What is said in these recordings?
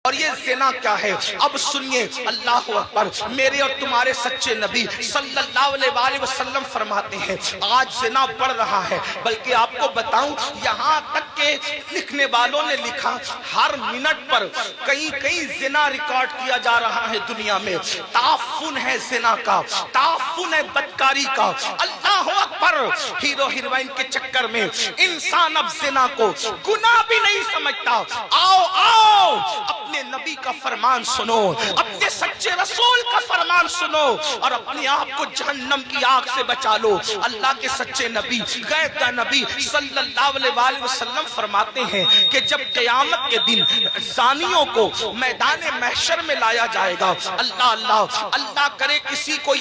اور یہ زنا کیا ہے؟ اب سنیے، اللہ اکبر، میرے اور تمہارے سچے نبی صلی اللہ علیہ وآلہ وسلم فرماتے ہیں آج زنا بڑھ رہا ہے، بلکہ آپ کو بتاؤں یہاں تک کہ لکھنے والوں نے لکھا ہر منٹ پر کئی زنا ریکارڈ کیا جا رہا ہے دنیا میں۔ تعفن ہے زنا کا، تعفن ہے بدکاری کا۔ اللہ اکبر، ہیرو ہیروئن کے چکر میں انسان اب زنا کو گناہ بھی نہیں سمجھتا۔ آؤ آؤ، اپنے نبی کا فرمان سنو، اپنے سچے رسول کا فرمان سنو، اور اپنے آپ کو جہنم کی آگ سے بچا لو۔ اللہ کے سچے نبی، غیب کا نبی صلی اللہ علیہ وآلہ وسلم فرماتے ہیں کہ جب قیامت کے دن زانیوں کو میدان محشر میں لایا جائے گا، اللہ کرے کسی کو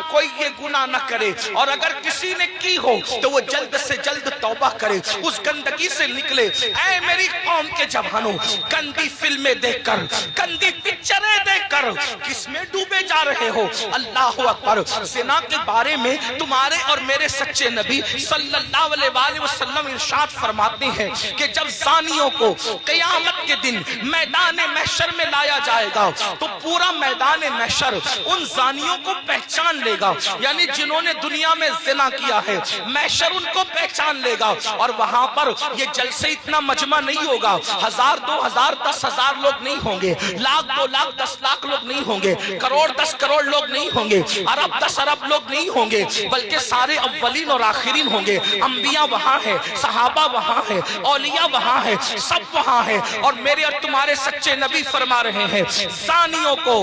کوئی یہ گناہ نہ کرے، اور اگر کسی نے کی ہو تو وہ جلد سے جلد توبہ کرے، اس گندگی سے نکلے۔ اے میری قوم کے جوانوں، گندی فلمیں دیکھ کر، گندی پکچریں دیکھ کر کس میں ڈوبے جا رہے ہو؟ اللہ اکبر، زنا کے بارے میں تمہارے اور میرے سچے نبی صلی اللہ علیہ وآلہ وسلم ارشاد فرماتے ہیں کہ جب زانیوں کو قیامت کے دن میدان محشر میں لایا جائے گا تو پورا میدان محشر ان زانیوں کو پہچان لے گا، یعنی جنہوں نے دنیا میں زنا کیا ہے محشر ان کو پہچان لے گا، اور وہاں پر یہ جلسے اتنا مجمع نہیں ہوگا، 1000 2000 10,000 لوگ نہیں ہوں گے، 1,00,000 2,00,000 10,00,000 لوگ نہیں ہوں گے، کروڑ 10 کروڑ لوگ نہیں ہوں گے، ارب 10 ارب لوگ نہیں ہوں گے، بلکہ سارے اولین اور آخرین ہوں گے۔ انبیاء وہاں ہیں، صحابہ وہاں ہیں، اولیاء وہاں ہیں، سب وہاں ہیں، اور میرے اور تمہارے سچے نبی فرما رہے ہیں زانیوں کو،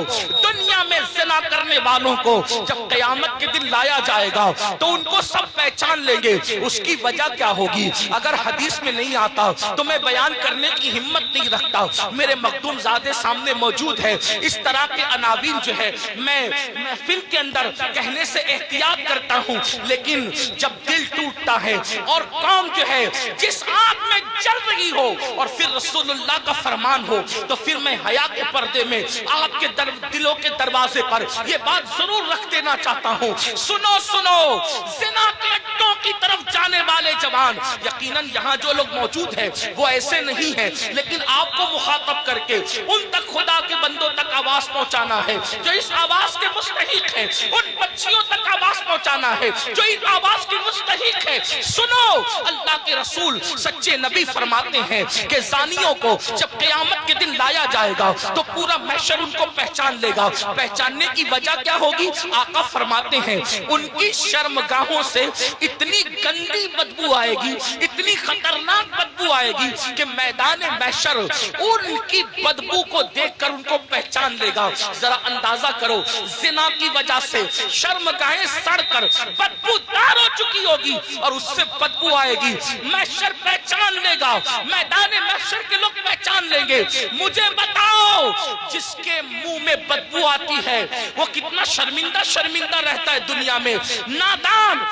دنیا میں زنا کرنے والوں کو جب قیامت کے دن لایا جائے گا تو ان کو سب پہچان لیں گے۔ اس کی وجہ کیا ہوگی؟ اگر حدیث میں نہیں آتا تو میں بیان کرنے کی ہمت نہیں رکھتا، میرے مخدوم زادے سامنے موجود ہے۔ اس طرح کے عناوین جو ہے میں محفل کے اندر کہنے سے احتیاط کرتا ہوں، لیکن جب دل ٹوٹتا ہے اور قوم جو ہے جس آگ میں جل رہی ہو اور پھر رسول اللہ کا فرمان ہو، تو پھر میں حیا کے پردے میں آپ کے دلوں کے دروازے پر یہ بات ضرور رکھ دینا چاہتا ہوں۔ سنو سنو، زنا کے اڈوں کی طرف جانے والے جوان، یقیناً یہاں جو لوگ موجود ہیں وہ ایسے نہیں ہیں، لیکن آپ کو مخاطب کر کے ان تک خدا کے بندوں تک آواز پہنچانا ہے جو اس آواز کے مستحق ہیں، ان بچیوں تک آواز پہنچانا ہے جو اس آواز کی مستحق ہے۔ سنو، اللہ کے رسول سچے نبی فرماتے ہیں کہ زانیوں کو جب قیامت کے دن لایا جائے گا تو پورا محشر ان کو پہچان لے گا۔ پہچاننے کی وجہ کیا ہوگی؟ آقا فرماتے ہیں ان کی شرمگاہوں سے اتنی گندی بدبو آئے گی، اتنی خطرناک بدبو آئے گی کہ میدان محشر ان کی بدبو کو دیکھ کر ان کو پہچان لے گا۔ ذرا اندازہ کرو، زنا کی وجہ سے شرمگاہیں سڑ کر بدبو دار ہو چکی ہوگی اور اس سے بدبو آئے گی، محشر پہچان لے گا، میدان محشر کے لوگ پہچان لیں گے۔ مجھے بتاؤ، جس کے منہ میں بدبو آتی ہے وہ کتنا شرمندہ رہتا ہے دنیا میں۔ نادان،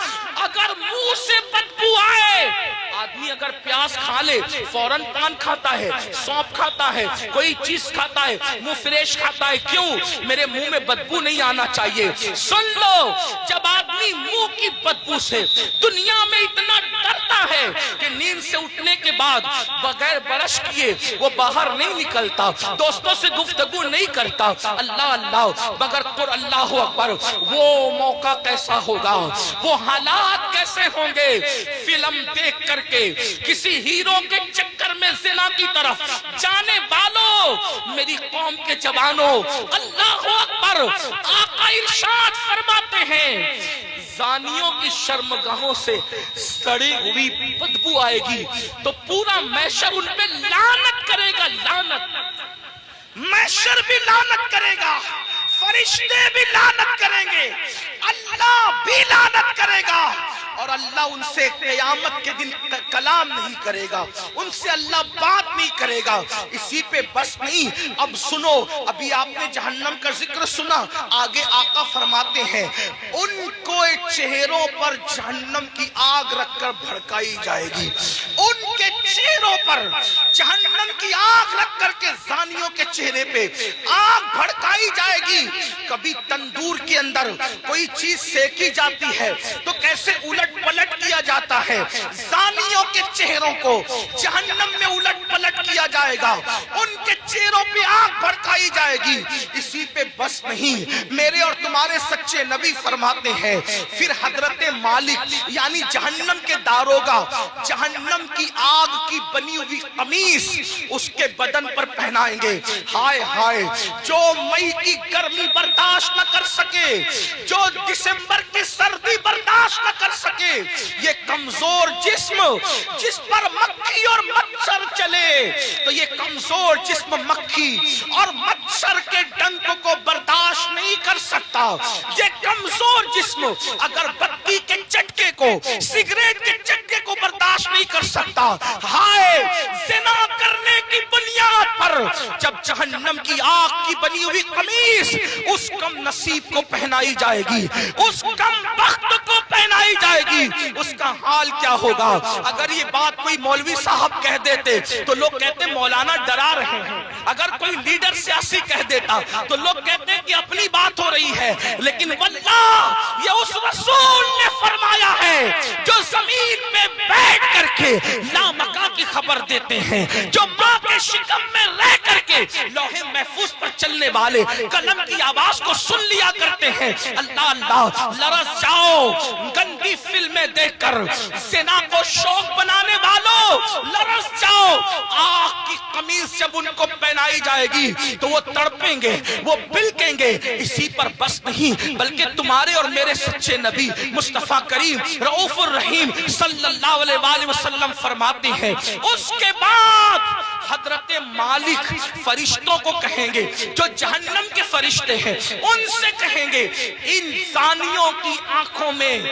اگر منہ سے بدبو آئے، آدمی اگر پیاز کھا لے فوراً پان کھاتا ہے، سونپ کھاتا ہے، کوئی چیز کھاتا ہے، منہ فریش کھاتا ہے، کیوں؟ میرے منہ میں بدبو نہیں آنا چاہیے۔ سن لو، جب آدمی منہ کی بدبو سے دنیا میں اتنا ڈرتا ہے کہ نیند سے اٹھنے کے بعد بغیر برش کیے وہ باہر نہیں نکلتا، دوستوں سے گفتگو نہیں کرتا، اللہ مگر قر اللہ اکبر، وہ موقع کیسا ہوگا، وہ حالات کیسے ہوں گے؟ فلم دیکھ کر کے کسی ہیرو کے چکر میں زنا کی طرف جانے والوں، میری قوم کے جوانوں، اللہ اکبر، آقا ارشاد فرماتے ہیں زانیوں کی شرمگاہوں سے سڑی ہوئی بدبو آئے گی تو پورا محشر ان پہ لعنت کرے گا۔ لعنت، محشر بھی لعنت کرے گا، فرشتے بھی لعنت کریں گے، اللہ بھی لعنت کرے گا، اور اللہ ان سے قیامت کے دن کلام نہیں کرے گا، ان سے اللہ بات نہیں کرے گا۔ اسی پہ بس نہیں، اب سنو، ابھی آپ نے جہنم کا ذکر سنا، آگے آقا فرماتے ہیں ان کو چہروں پر جہنم کی آگ رکھ کر بھڑکائی جائے گی، ان کے چہروں پر جہنم کی آگ رکھ کر کے زانیوں کے چہرے پہ آگ بھڑکائی جائے گی۔ کبھی تندور کے اندر کوئی چیز سیکی جاتی ہے تو کیسے الٹ پلٹ کیا جاتا ہے، زانیوں کے چہروں کو جہنم میں الٹ پلٹ کیا جائے گا، ان کے چہروں भड़काई जाएगी। इसी पे बस नहीं, मेरे और तुम्हारे सच्चे नबी फरमाते हैं फिर हजरत मालिक यानी जहन्नम के दारोगा जहन्नम की आग की बनी हुई कमीज उसके बदन पर पहनाएंगे। हाय हाय, जो मई की गर्मी बर्दाश्त न कर सके, जो दिसंबर की सर्दी बर्दाश्त न कर सके, ये कमजोर जिस्म जिस पर मक्खी और मच्छर चले, तो ये कमजोर जिस्म मक्खी और मच्छर के डंक को बर्दाश्त नहीं कर सकता। ये कमजोर जिस्म अगर बत्ती के झटके को, सिगरेट के झटके को बर्दाश्त नहीं कर सकता। हाय, ज़िना करने की बुनियाद पर जब जहन्नम की आग की बनी हुई कमीज उस कम नसीब को पहनाई जाएगी, उस कम बख्त को पहनाई जाएगी, उसका हाल क्या होगा। अगर ये बात कोई मौलवी साहब कह देते तो लोग कहते मौलाना डरा रहे हैं, अगर कोई लीडर सियासी कह देता तो लोग कहते हैं कि अपनी बात हो रही है। लेकिन वल्लाह ये उस रसूल ने फरमाया है जो जमीन पे बैठ करके लामका की खबर देते हैं, जो माँ के शिकम में रह करके लौहे महफूज पर चलने वाले कलम की आवाज को सुन लिया करते हैं। अल्लाह अल्लाह, लरस जाओ गंदी फिल्में देखकर, ज़िना को शौक बनाने वालों लरस जाओ। आग की कमीज जब उनको पहनाई जाएगी तो वो तड़पेंगे, वो बिलकेंगे। इसी पर बस नहीं बल्कि तुम्हारे और मेरे सच्चे नबी मुस्तफा करीम रऊफुर रहीम सल्लल्लाहु अलैहि वसल्लम फरमाते हैं उसके बाद हजरत मालिक फरिश्तों को कहेंगे, जो जहन्नम के फरिश्ते हैं उनसे कहेंगे इन जानियों की आंखों में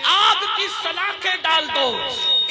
आग की सलाखें डाल दो,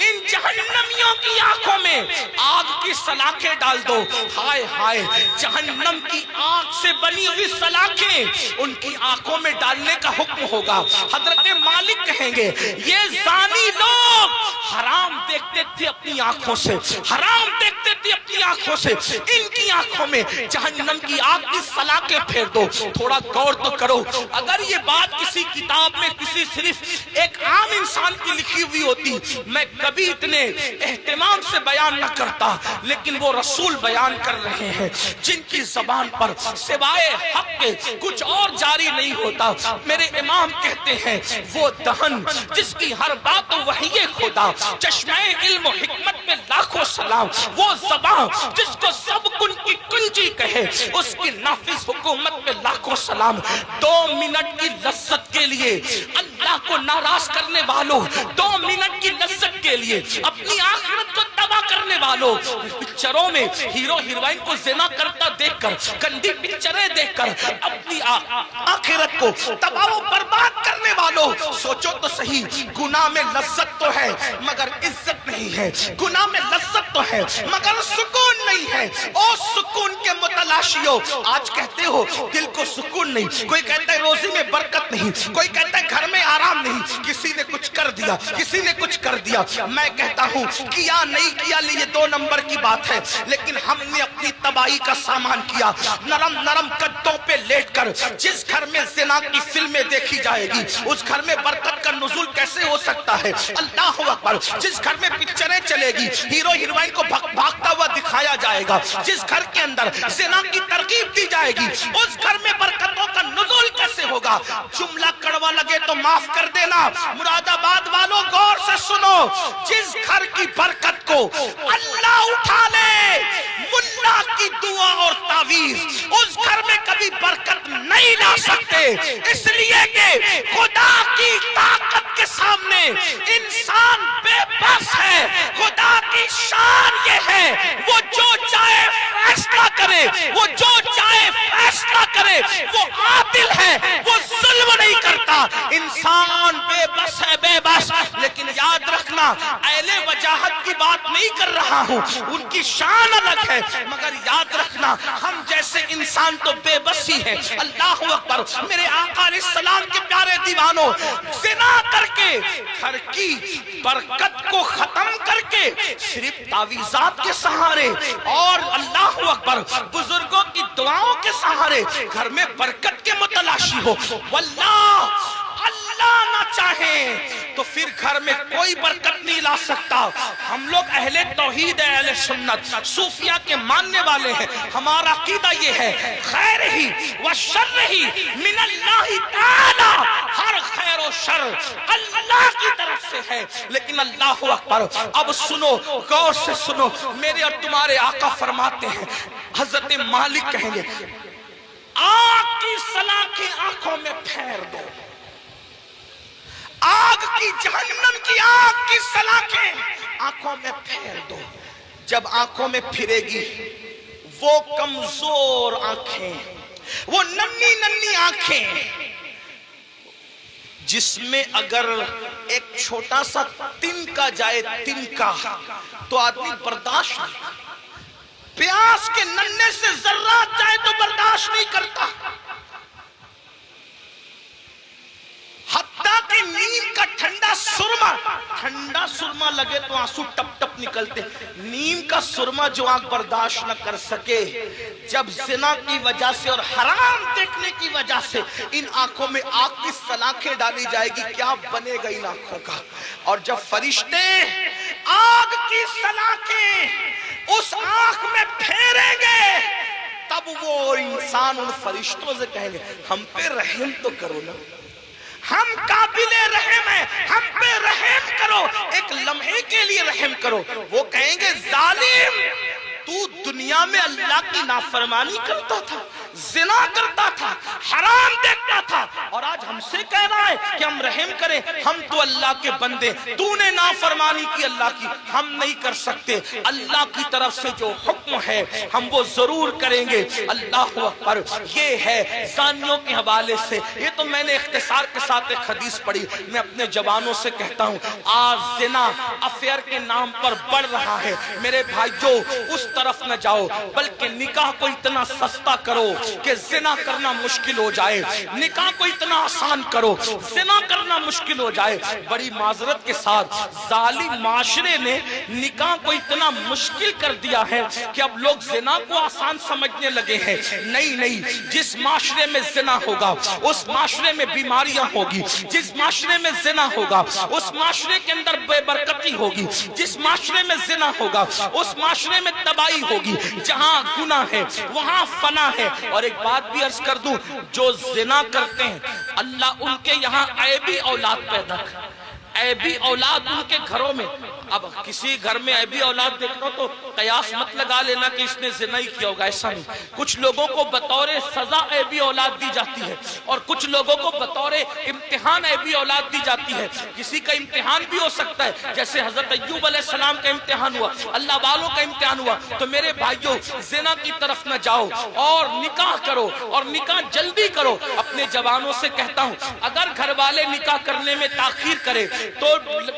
इन जहन्नमियों की आंखों में आग की सलाखें डाल दो। हाय हाय, जहन्नम की आग से बनी हुई सलाखें उनकी आंखों में डालने का हुक्म होगा। हजरत मालिक कहेंगे ये जानी लोग हराम देखते थे अपनी आंखों से, हराम देखते थे अपनी आंखों से, इनकी आंखों में जहन्नम की आग की सलाखें फेर दो। थोड़ा गौर तो करो, अगर ये बात किसी किताब में किसी सिर्फ एक आम इंसान की लिखी हुई होती मैं कभी इतने एहतमाम से बयान न करता, लेकिन वो रसूल बयान कर रहे हैं जिनकी जबान पर सिवाय हक के कुछ और जारी नहीं होता। मेरे इमाम कहते हैं वो दहन जिसकी हर बात वही खुदा, चश्मे इल्म हिकमत में लाखों सलाम, वो ज़बान जिसको सब कुन की कुंजी कहे उसकी नाफिज हुकूमत में लाखों सलाम। 2 मिनट की लज्जत के लिए अल्लाह को नाराज करने वालों, 2 मिनट की लज्जत के लिए अपनी आखिरत को तबाह करने वालों, पिक्चरों में हीरो हीरोइन को ज़िना करता देखकर, गंदी पिक्चरें देखकर अपनी आखिरत को तबाह बर्बाद करने वालों, सोचो तो सही, गुनाह में लज्जत तो है मगर इज्जत नहीं है, गुनाह में लज्जत तो है मगर सुकून नहीं है। ओ सुकून के मुतलाशियों, आज कहते हो दिल को सुकून नहीं, कोई कहता है रोजी में बरकत नहीं, कोई कहता है घर में आराम नहीं, किसी ने कुछ कर दिया, किसी ने कुछ कर दिया। मैं कहता हूँ किया नहीं किया ये 2 नंबर की बात है, लेकिन हमने अपनी तबाही का सामान किया। नरम नरम कद्दों पे लेटकर जिस घर में ज़िना की फिल्में देखी जाएगी उस घर में बरकत का नुज़ुल कैसे हो सकता है। अल्लाह अकबर, जिस घर में पिक्चरें चलेगी हीरो हीरोइन को भागता हुआ दिखाया जाएगा, जिस घर के अंदर ज़िना की तरकीब दी जाएगी उस घर में बरकतों का नुज़ुल कैसे होगा। जुमला कड़वा लगे तो माफ कर देना, मुरादाबाद वालों गौर से सुनो, जिस घर की बरकत को अल्लाह उठा ले मुल्ला की दुआ और तावीज, उस घर में कभी बरकत नहीं ला सकते, इसलिए कि खुदा की ताकत के सामने इंसान बेबस है। खुदा की शान ये है वो जो चाहे फैसला करे, वो जो चाहे फैसला करे, वो आदिल है, वो जुल्म नहीं करता। इंसान बेबस है, बेबस, लेकिन याद रखना अहले वजाहत की बात नहीं कर रहा हूँ, उनकी शान अलग है, मगर याद रखना हम जैसे इंसान तो बेबस ही है। अल्लाह अकबर, मेरे आका अलैहिस्सलाम के प्यारे दीवानों, ज़िना करके घर की बरकत को खत्म करके सिर्फ तावीज़ात के सहारे और अल्लाह अकबर बुजुर्गों की दुआओं के सहारे घर में बरकत के मुतलाशी हो, वल्लाह अल्लाह ना चाहें तो फिर घर में कोई बरकत नहीं ला सकता। हम लोग अहले तौहीद है, अहले सुन्नत सूफिया के मानने वाले हैं। हमारा अकीदा ये है खैर ही व शर ही मिनल्लाहि ताला, हर खैर और शर अल्लाह की तरफ से है। लेकिन अल्लाहु अकबर, अब सुनो, गौर से सुनो, मेरे और तुम्हारे आका फरमाते हैं, हजरत मालिक कहेंगे आग की सलाखें आंखों में फेर दो, आग की जहन्नम की आग की सलाखें आंखों में फेर दो। जब आंखों में फिरेगी वो कमजोर आंखें, वो नन्ही नन्ही आंखें जिसमें अगर एक छोटा सा तिनका जाए, तिनका, तो आदमी बर्दाश्त नहीं, प्यास के नन्हे से जर्रात जाए तो बर्दाश्त नहीं करता। हत्ता कि नीम का ठंडा सुरमा लगे तो आंसू टप टप निकलते। नीम का सुरमा जो आंख बर्दाश्त न कर सके, जब जिना की वजह से और हराम देखने की वजह से इन आंखों में आग की सलाखें डाली जाएगी, क्या बनेगा इन आंखों का। और जब फरिश्ते आग की सलाखें उस आंख में फेरेंगे, तब वो इंसान उन फरिश्तों से कहेंगे हम पे रहम तो करो ना, हम काबिले रहम हैं, हम पे रहम करो, एक लम्हे के लिए रहम करो। वो कहेंगे जालिम, तू दुनिया में अल्लाह की नाफरमानी करता था, जिना करता था, हराम देखता था, और आज हमसे कह रहा है कि हम रहम करें। हम तो अल्लाह के बंदे, तूने नाफरमानी की अल्लाह की, हम नहीं कर सकते। अल्लाह की तरफ से जो हुक्म है हम वो जरूर करेंगे। अल्लाह अकबर। ये है जानियों के हवाले से। ये तो मैंने इख्तिसार के साथ एक हदीस पढ़ी। मैं अपने जवानों से कहता हूँ, आज जिना अफेयर के नाम पर बढ़ रहा है। मेरे भाइयों, उस तरफ न जाओ, बल्कि निकाह को इतना सस्ता करो कि जिना करना मुश्किल हो जाए, निकाह को इतना आसान करो जिना करना मुश्किल हो जाए। बड़ी माजरत के साथ जालिम माशरे ने निकाह को इतना मुश्किल कर दिया है कि अब लोग जिना को आसान समझने लगे हैं। नहीं नहीं, जिस माशरे में जिना होगा उस माशरे में बीमारियां होगी, जिस माशरे में जिना होगा उस माशरे के अंदर बेबरकती होगी, जिस माशरे में जिना होगा उस माशरे में तबाही होगी। जहां गुनाह है वहां फना है। और एक बात भी अर्ज कर दूं, जो जिना करते हैं अल्लाह उनके यहाँ ऐबी औलाद पैदा कर, ऐबी औलाद उनके घरों में। अब किसी घर में ऐबी औलाद देखो तो कयास मत लगा लेना कि इसने जिना ही किया होगा, ऐसा नहीं। कुछ लोगों को बतौर सजा ऐबी औलाद दी जाती है और कुछ लोगों को बतौर इम्तिहान ऐबी औलाद दी जाती है। किसी का इम्तिहान भी हो सकता है, जैसे हजरत अय्यूब अलैहिस्सलाम का इम्तिहान हुआ, अल्लाह वालों का इम्तिहान हुआ। तो मेरे भाइयों, जिना की तरफ न जाओ और निकाह करो, और निकाह जल्दी करो। अपने जवानों से कहता हूँ, अगर घर वाले निकाह करने में ताखीर करे तो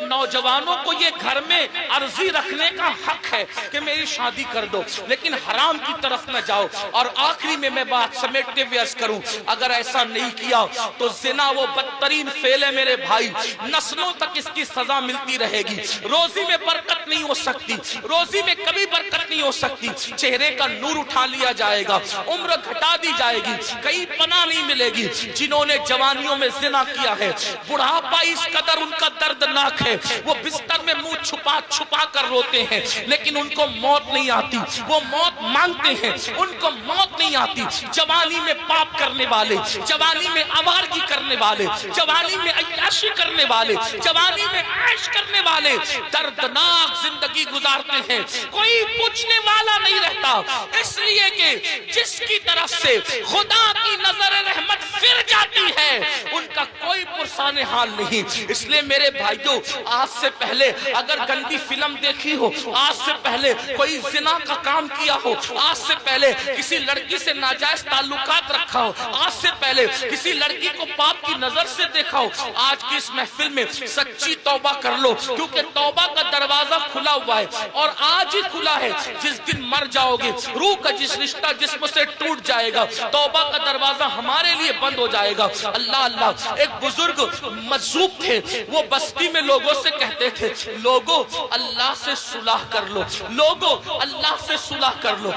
नौजवानों को ये घर में अर्जी रखने का हक है कि मेरी शादी कर दो, लेकिन हराम की तरफ न जाओ। और आखिरी में मैं बात समेटते हुए अर्ज करूं, अगर ऐसा नहीं किया तो जिना वो बदतरीन फेल है मेरे भाई, नस्लों तक इसकी सजा मिलती रहेगी। रोजी में बरकत नहीं हो सकती, रोजी में कभी बरकत नहीं हो सकती। चेहरे का नूर उठा लिया जाएगा, उम्र घटा दी जाएगी, कहीं पनाह नहीं मिलेगी। जिन्होंने जवानियों में जिना किया है, बुढ़ापा इस कदर उनका दर्दनाक है, वो बिस्तर में मुंह छुपा छुपा कर रोते हैं, लेकिन उनको मौत नहीं आती। वो मौत मांगते हैं, उनको मौत नहीं आती। जवानी में पाप करने वाले, जवानी में आवारगी करने वाले, जवानी में अय्याशी करने वाले, जवानी में ऐश करने वाले दर्दनाक जिंदगी गुजारते हैं। कोई पूछने वाला नहीं रहता, इसलिए कि जिसकी तरफ से खुदा की नजर रहमत फिर जाती है उनका कोई पुरसाने हाल नहीं। इसलिए मेरे भाइयों, आज से पहले अगर गंदी फिल्म देखी हो, आज से पहले कोई जिना का काम किया हो, आज से पहले किसी लड़की से नाजायज ताल्लुकात रखा हो, आज से पहले किसी लड़की को पाप की नजर से देखा हो, आज की इस महफिल में सच्ची तौबा कर लो, क्योंकि तौबा का दरवाजा खुला हुआ है और आज ही खुला है। जिस दिन मर जाओगे, रूह का जिस रिश्ता जिस्म से टूट जाएगा, तौबा का दरवाजा हमारे लिए बंद हो जाएगा। अल्लाह अल्लाह। एक बुजुर्ग मजसूब थे, वो बस्ती में लोगों से कहते थे, लोगों अल्लाह से सुलह कर लो, लोगों अल्लाह से सुलह कर लो,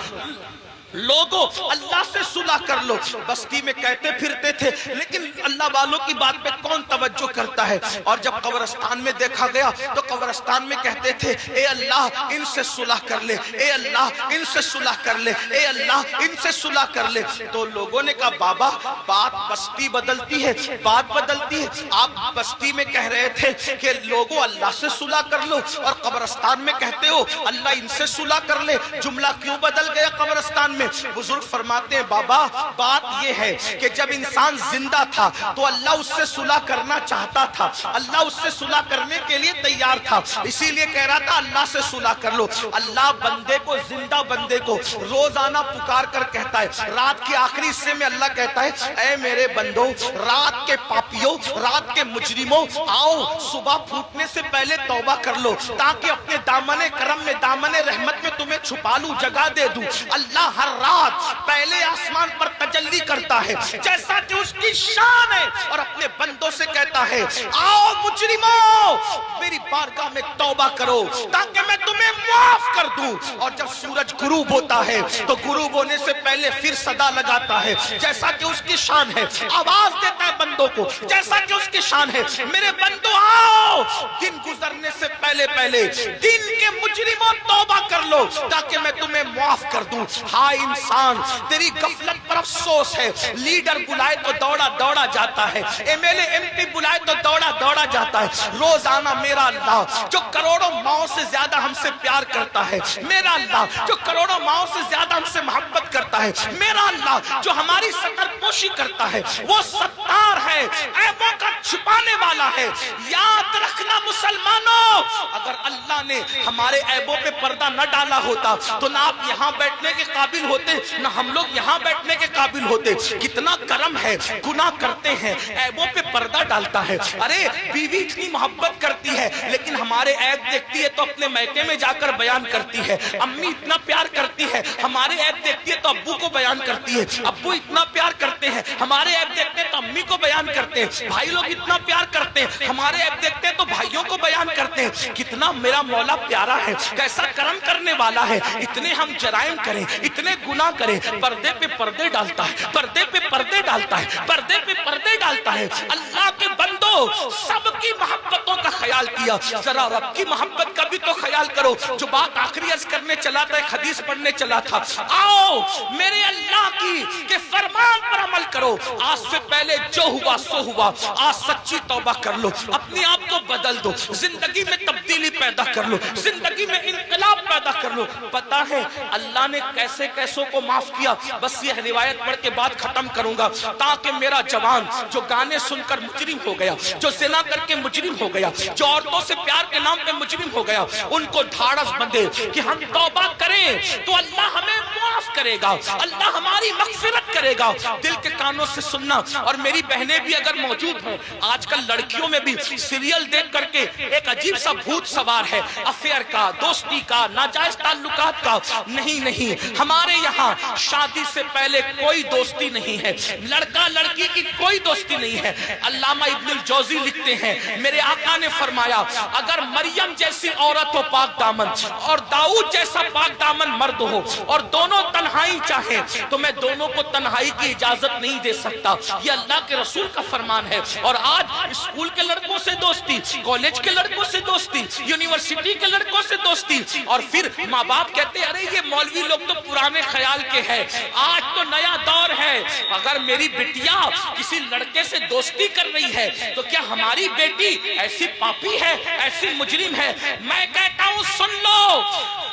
लोगों अल्लाह से सुलह कर लो। बस्ती में कहते फिरते थे, लेकिन अल्लाह वालों की बात पे कौन तवज्जो करता है। और जब कब्रिस्तान में देखा गया तो कब्रिस्तान में कहते थे, ए अल्लाह इनसे सुलह कर ले, ए अल्लाह इनसे सुलह कर ले, ए अल्लाह इनसे सुलह कर ले। तो लोगों ने कहा बाबा बात बस्ती बदलती है, बात बदलती है। आप बस्ती में कह रहे थे कि लोगों अल्लाह से सुलह कर लो, और कब्रिस्तान में कहते हो अल्लाह इनसे सुलह कर ले। जुमला क्यों बदल गया कब्रिस्तान में? बुजुर्ग फरमाते हैं बाबा बात यह है कि जब इंसान जिंदा था तो अल्लाह उससे सुलह करना चाहता था, अल्लाह उससे सुलह करने के लिए तैयार था, इसीलिए कह रहा था अल्लाह से सुलह कर लो। अल्लाह बंदे को, जिंदा बंदे को रोजाना पुकार कर कहता है, रात के आखिरी हिस्से में अल्लाह कहता है, ऐ मेरे बंदो, रात के पापियों, रात के मुजरिमों, आओ सुबह फूटने से पहले तौबा कर लो, ताकि अपने दामने करम में, दामने रहमत में तुम्हें छुपा लूं, जगा दे दूं। अल्लाह हर रात पहले आसमान पर तजल्ली करता है जैसा कि उसकी शान है, और अपने बंदों से कहता है, आओ मुजरिमों मेरी बारगाह में तौबा करो ताकि मैं तुम्हें माफ कर दूं। और जब सूरज गुरूब होता है तो गुरूब होने से पहले फिर सदा लगाता है जैसा कि उसकी शान है, आवाज देता है बंदों को जैसा कि उसकी शान है, मेरे बंदो आओ, दिन गुजरने से पहले पहले दिन के मुजरिमों तौबा कर लो ताकि मैं तुम्हें माफ कर दूं। हाय इंसान, तेरी गफलत पर अफसोस है। लीडर बुलाए तो दौड़ा दौड़ा जाता है, एमएलए एमपी बुलाए तो दौड़ा दौड़ा जाता है। रोजाना मेरा अल्लाह जो करोड़ों माओं से ज्यादा हमसे प्यार करता है, मेरा अल्लाह जो करोड़ों माओं से ज्यादा हमसे मोहब्बत करता है, मेरा अल्लाह जो हमारी सकरपोशी करता है, वो सत्तार है, ऐबों का छुपाने वाला है। याद रखना मुसलमानों, अगर अल्लाह ने हमारे ऐबों पे पर्दा न डाला होता तो ना आप यहाँ बैठने के काबिल होते, ना हम लोग यहाँ बैठने के काबिल होते। कितना करम है, गुनाह करते हैं, ऐबों पे पर्दा डालता है। अरे बीवी इतनी मोहब्बत करती है लेकिन हमारे ऐब देखती है तो अपने मैके में जाकर बयान करती है। अम्मी इतना प्यार करती है, हमारे ऐब देखती है तो अब्बू को बयान करती है। अब्बू इतना प्यार करते हैं, हमारे ऐब देखते हैं तो अम्मी को बयान करते हैं। भाई लोग इतना प्यार करते हैं, हमारे ऐब देखते हैं तो भाइयों को बयान करते हैं। कितना मेरा मौला प्यारा है, कैसा करम करने वाला है। इतने हम जराइम करें, इतने गुनाह करें, पर्दे पे पर्दे डालता है, पर्दे पे पर्दे डालता है, पर्दे पे पर्दे डालता है। अल्लाह के बंदो, सबकी मोहब्बतों का ख्याल किया, जरा रब की मोहब्बत का भी तो ख्याल करो। जो बात आखिरी अर्ज करने चला था, एक हदीस पढ़ने चला था, आओ मेरे अल्लाह की के फरमान पर अमल करो। आज से पहले जो हुआ सो हुआ, आज सच्ची तौबा कर लो, अपने आप को बदल दो, जिंदगी में तब्दीली पैदा कर लो, जिंदगी में इनकलाब पैदा कर लो। पता है अल्लाह ने कैसे कैसों को माफ किया? बस ये रिवायत पढ़ के बात खत्म करूंगा, ताकि मेरा जवान जो गाने सुनकर मुजरिम हो गया, जो जिना करके मुजरिम हो गया, जो औरतों से प्यार के नाम पे मुजरिम हो गया, उनको ढाढ़स बंधे कि हम तौबा करें तो अल्लाह हमें माफ करेगा, अल्लाह हमारी मगफिरत करेगा। दिल के कानों से सुनना। और मेरी बहनें भी अगर मौजूद हैं, आजकल लड़कियों में भी सीरियल देख करके एक अजीब सा भूत सवार है, अफेयर का, दोस्ती का, नाजायज ताल्लुकात का। नहीं नहीं, हमारे यहाँ शादी से पहले कोई दोस्ती नहीं है, लड़का लड़की की कोई दोस्ती नहीं है। अल्लामा इब्नुल जौजी लिखते हैं, मेरे आका ने फरमाया, अगर मरियम जैसी औरत हो पाक दामन और दाऊद जैसा पाक दामन मर्द हो और दोनों तन्हाई चाहे तो मैं दोनों को तन्हाई की इजाजत नहीं दे सकता। ये अल्लाह के रसूल का फरमान है। और आज स्कूल के लड़कों से दोस्ती, कॉलेज के लड़कों से दोस्ती, यूनिवर्सिटी के लड़कों से दोस्ती, और फिर माँ बाप कहते हैं अरे ये मौलवी लोग तो पुराने ख्याल के हैं, आज तो नया दौर है। अगर मेरी बिटिया किसी लड़के से दोस्ती कर रही है तो क्या हमारी बेटी ऐसी पापी है, ऐसी मुजरिम है? मैं कहता हूँ सुन लो,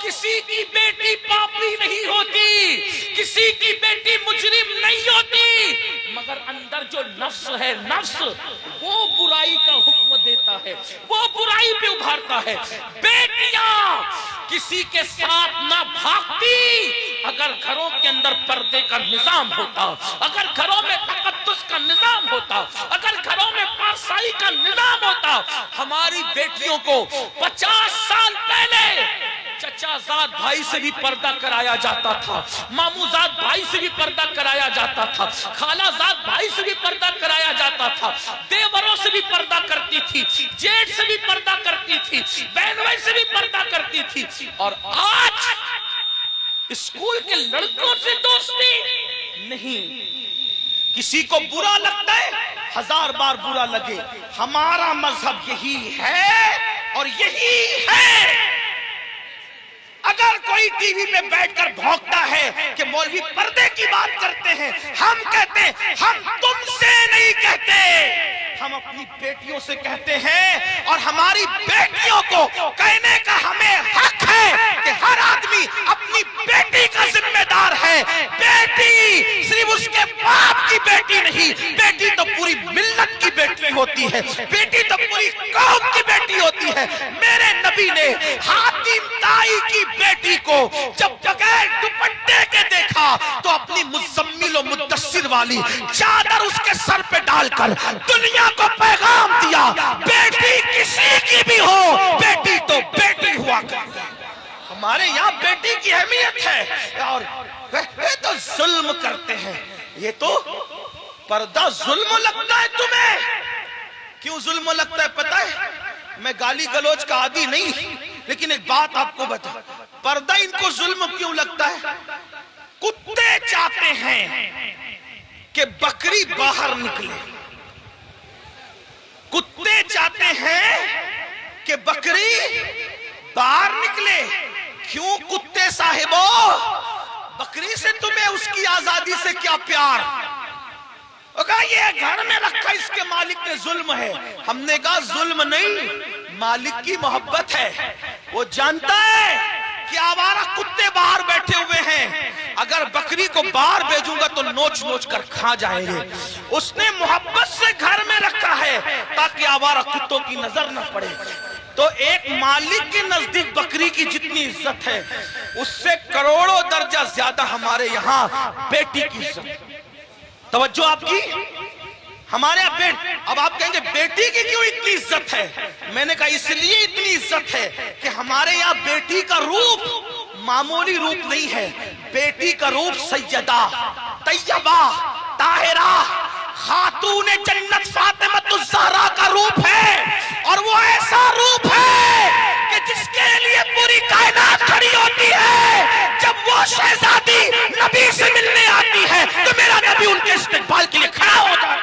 किसी की बेटी पापी नहीं होती, किसी की बेटी मुजरिम नहीं होती, मगर अंदर जो नफ्स है, नफ्स वो बुराई का हुक्म देता है, वो बुराई पे उभारता है। बेटियां किसी के साथ ना भागती अगर घरों के अंदर पर्दे का निजाम होता, अगर घरों में तकद्दुस का निजाम होता, अगर घरों में पारसाई का निजाम होता। हमारी बेटियों को 50 साल पहले चचाजाद भाई से भी पर्दा कराया जाता था, मामूजाद भाई से भी पर्दा कराया जाता था, खालाजाद भाई से भी पर्दा कराया जाता था, देवरों से भी पर्दा करती थी, जेठ से भी पर्दा करती थी, बहन भाई से भी पर्दा करती थी। और आज स्कूल के लड़कों से दोस्ती नहीं। किसी को बुरा लगता है, 1000 बार बुरा लगे, हमारा मजहब यही है और यही है। अगर कोई टीवी पे बैठकर भौंकता है कि मौलवी पर्दे की बात करते हैं, हम कहते हैं हम तुमसे नहीं कहते, हम अपनी बेटियों से कहते हैं। और हमारी बेटियों को कहने का हमें हक है कि हर आदमी अपनी बेटी का जिम्मेदार है। बेटी सिर्फ उसके बाप की बेटी नहीं, बेटी तो पूरी मिल्लत की बेटी होती है, बेटी तो पूरी कौम की बेटी होती है। मेरे नबी ने हातिम ताई की बेटी को जब बगैर दुपट्टे के देखा तो अपनी मुज़म्मिल और मुद्दस्सिर वाली चादर उसके सर पे डालकर दुनिया को पैगाम दिया, बेटी किसी की भी हो, बेटी तो बेटी हुआ करती है। हमारे यहाँ बेटी की अहमियत है और वे तो जुल्म करते हैं। ये तो पर्दा जुल्म लगता है तुम्हें। क्यों जुल्म लगता है पता है? मैं गाली गलौज का आदी नहीं, लेकिन एक बात आपको बता, पर्दा इनको जुल्म क्यों लगता है? कुत्ते चाहते हैं कि बकरी बाहर निकले, कुत्ते चाहते हैं कि बकरी बाहर निकले। क्यों कुत्ते साहिबो? बकरी से तुम्हें उसकी आजादी से क्या प्यार? ये घर में रखा इसके मालिक ने जुल्म है। हमने कहा जुल्म नहीं, मालिक की मोहब्बत है। वो जानता है कि आवारा कुत्ते बाहर बैठे हुए हैं, अगर बकरी को बाहर भेजूंगा तो नोच नोच कर खा जाएंगे। उसने मोहब्बत से घर में रखा है ताकि आवारा कुत्तों की नजर न पड़े। तो एक मालिक के नजदीक बकरी की जितनी इज्जत है, उससे करोड़ों दर्जा ज्यादा हमारे यहाँ बेटी की इज्जत। तवज्जो आपकी। हमारे यहाँ अब आप कहेंगे बेटी की क्यों इतनी इज्जत है? मैंने कहा इसलिए इतनी इज्जत है कि हमारे यहाँ बेटी का रूप मामूली रूप नहीं है। बेटी का रूप सैयदा, तैयबा, ताहिरा, खातून जन्नत फातिमतुज़ ज़हरा का रूप है। और वो ऐसा रूप है कि जिसके लिए पूरी कायनात खड़ी होती है। जब वो शहजादी नबी से मिलने आती है तो मेरा नबी उनके इस्तेक़बाल के लिए खड़ा होता है।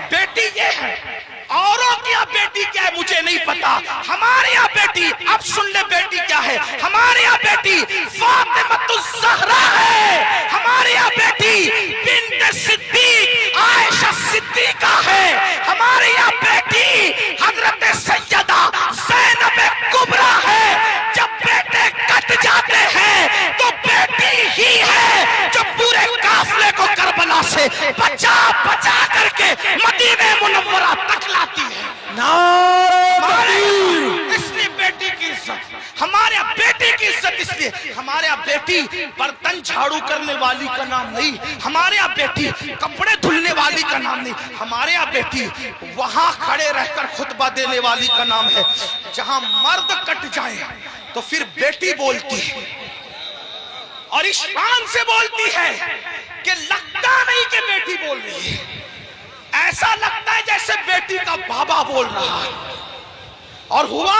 बेटी ये है, औरों की यहाँ बेटी क्या है मुझे नहीं पता। हमारे यहाँ बेटी, अब सुन ले बेटी क्या है। हमारे यहाँ बेटी फातिमतुज़ ज़हरा है। हमारे यहाँ बेटी बिन्त सिद्दीक आयशा सिद्दीका है। हमारे यहाँ बेटी हजरत सैयदा ज़ैनब कुबरा है। जब बेटे कट जाते हैं तो बेटी ही है जो पूरे काफिले को करबला से बचा बचा करके मदीने मुनव्वरा तक लाती है। इसलिए बेटी की इज्जत, हमारे यहाँ बेटी की इज्जत इसलिए। हमारे यहाँ बेटी बर्तन झाड़ू करने वाली का नाम नहीं, हमारे यहाँ बेटी कपड़े धुलने वाली का नाम नहीं, हमारे यहाँ बेटी वहां खड़े रहकर खुतबा देने वाली का नाम है। जहां मर्द कट जाए तो फिर बेटी बोलती है और ईशान से बोलती है कि लगता नहीं कि बेटी बोल रही है, ऐसा लगता है जैसे बेटी का बाबा बोल रहा है। और हुआ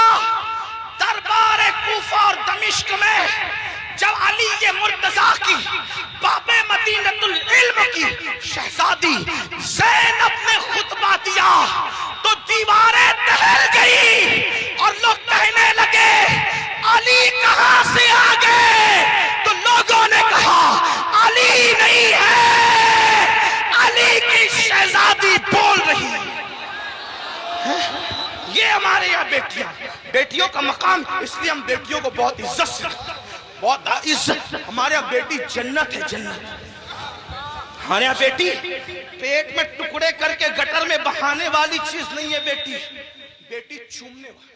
दरबार कूफा और दमिश्क में जब अली ये मुर्तजा की बाबे मदीनतुल इल्म की शहजादी ज़ैनब ने खुतबा दिया तो दीवारें टहल गई और लोग कहने लगे अली कहां से आ गए? तो लोगों ने कहा अली नहीं है, अली की शहजादी बोल रही है। ये हमारे यहाँ बेटियां, बेटियों का मकाम, इसलिए हम बेटियों को बहुत इज्जत से रखते हैं, बहुत इज्जत। हमारे यहाँ बेटी जन्नत है, जन्नत। हमारे यहाँ बेटी पेट में टुकड़े करके गटर में बहाने वाली चीज नहीं है। बेटी बेटी चूमने वाली।